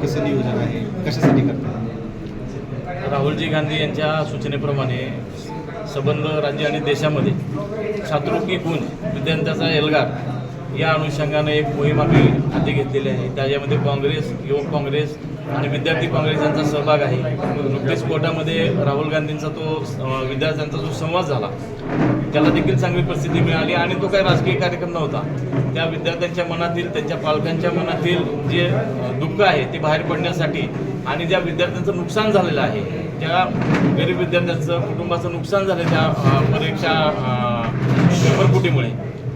कसं नियोजन आहे, कशासाठी करतात? राहुलजी गांधी यांच्या सूचनेप्रमाणे संबंध राज्य आणि देशामध्ये छात्रवृत्ती गुण विद्यार्थ्यांचा एल्गार या अनुषंगाने एक मोहीम आम्ही हाती घेतलेली आहे. त्याच्यामध्ये काँग्रेस, युवक काँग्रेस आणि विद्यार्थी काँग्रेस यांचा सहभाग आहे. नुकतेच कोर्टामध्ये राहुल गांधींचा तो विद्यार्थ्यांचा जो संवाद झाला त्याला देखील चांगली प्रसिद्धी मिळाली आणि तो काही राजकीय कार्यक्रम नव्हता. त्या विद्यार्थ्यांच्या मनातील, त्यांच्या पालकांच्या मनातील जे दुःख आहे ते बाहेर पडण्यासाठी आणि ज्या विद्यार्थ्यांचं नुकसान झालेलं आहे, त्या गरीब विद्यार्थ्यांचं कुटुंबाचं नुकसान झालं त्या परीक्षा पेपरफुटीमुळे,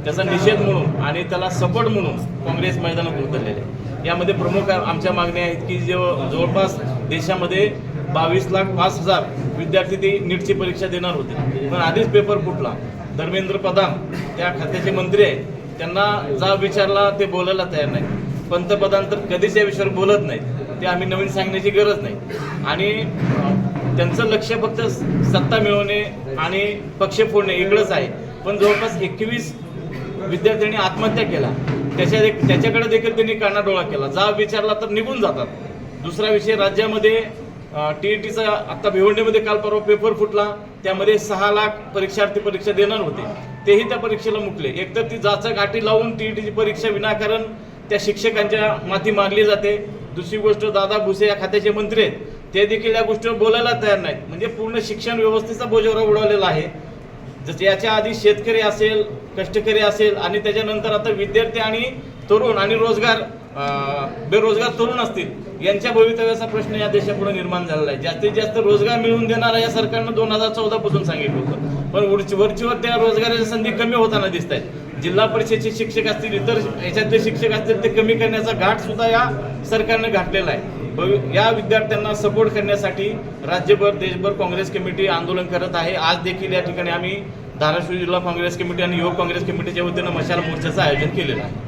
त्याचा निषेध म्हणून आणि त्याला सपोर्ट म्हणून काँग्रेस मैदानात उतरलेले. यामध्ये प्रमुख आमच्या मागण्या आहेत की जवळपास देशामध्ये 22,05,000 विद्यार्थी ते नीटची परीक्षा देणार होते, पण आधीच पेपर फुटला. धर्मेंद्र प्रधान त्या खात्याचे मंत्री आहेत, त्यांना जा विचारला ते बोलायला तयार नाही. पंतप्रधान तर कधीच या विषयावर बोलत नाहीत, ते आम्ही नवीन सांगण्याची गरज नाही. आणि त्यांचं लक्ष फक्त सत्ता मिळवणे आणि पक्ष फोडणे इकडंच आहे. पण जवळपास 21 विद्यार्थ्यांनी आत्महत्या केला, त्याच्याकडे देखील त्यांनी कानाडोळा केला. जा विचारला तर निघून जातात. दुसरा विषय, राज्यामध्ये TETचा आत्ता भिवंडीमध्ये काल परवा पेपर फुटला, त्यामध्ये 6 लाख परीक्षार्थी परीक्षा देणार होते, तेही त्या परीक्षेला मुकले. एकतर ती जाचं गाठी लावून TETची परीक्षा विनाकारण त्या शिक्षकांच्या माथी मारली जाते. दुसरी गोष्ट, दादा भुसे या खात्याचे मंत्री आहेत, ते देखील या गोष्टीवर बोलायला तयार नाहीत. म्हणजे पूर्ण शिक्षण व्यवस्थेचा बोजवरा उडवलेला आहे. जसं याच्या आधी शेतकरी असेल, कष्टकरी असेल आणि त्याच्यानंतर आता विद्यार्थी आणि तरुण आणि बेरोजगार तरुण असतील, यांच्या भवितव्याचा प्रश्न या देशापुढे निर्माण झालेला आहे. जास्तीत जास्त रोजगार मिळवून देणारा या सरकारनं 2014 पासून सांगितलं होतं, पण वरचीवर त्या रोजगाराच्या संधी कमी होताना दिसत आहेत. जिल्हा परिषदेचे शिक्षक असतील, इतर याच्यातले शिक्षक असतील, ते कमी करण्याचा घाट सुद्धा या सरकारने घातलेला आहे. या विद्यार्थ्यांना सपोर्ट करण्यासाठी राज्यभर, देशभर काँग्रेस कमिटी आंदोलन करत आहे. आज देखील या ठिकाणी आम्ही धाराशिव जिल्हा काँग्रेस कमिटी आणि युवक काँग्रेस कमिटीच्या वतीनं मशाल मोर्चाचं आयोजन केलेलं आहे.